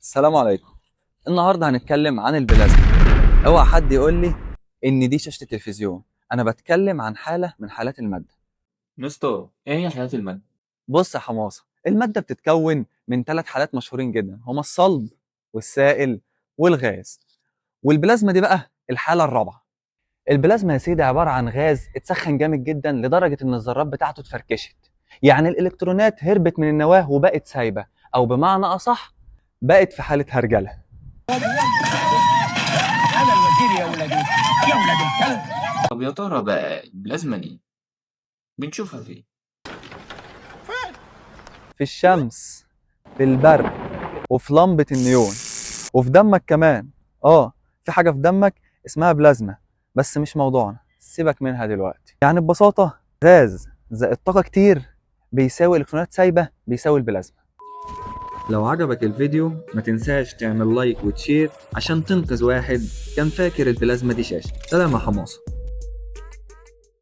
السلام عليكم. النهارده هنتكلم عن البلازما. اوعى حد يقول لي ان دي شاشة التلفزيون. انا بتكلم عن حالة من حالات المادة. مستر، ايه هي حياة المادة؟ بص يا حماصة، المادة بتتكون من 3 حالات مشهورين جدا، هما الصلب والسائل والغاز. والبلازما دي بقى الحالة الرابعة. البلازما يا سيدي عبارة عن غاز اتسخن جامد جدا لدرجة ان الذرات بتاعته اتفركشت. يعني الالكترونات هربت من النواة وبقت سايبة، او بمعنى اصح بقت في حالة هرجلة. انا الوزير يا ولد يا ولد الكلب. طب يا ترى بقى البلازما دي بنشوفها فين؟ في الشمس، في البرد، وفي لمبة النيون، وفي دمك كمان. في حاجة في دمك اسمها بلازما، بس مش موضوعنا، سيبك منها دلوقتي. يعني ببساطة غاز زائد طاقة كتير بيساوي الكترونات سايبة بيساوي البلازما. لو عجبك الفيديو ما تنساش تعمل لايك وتشير عشان تنقذ واحد كان فاكر البلازما دي شاشة. سلام يا حماصة.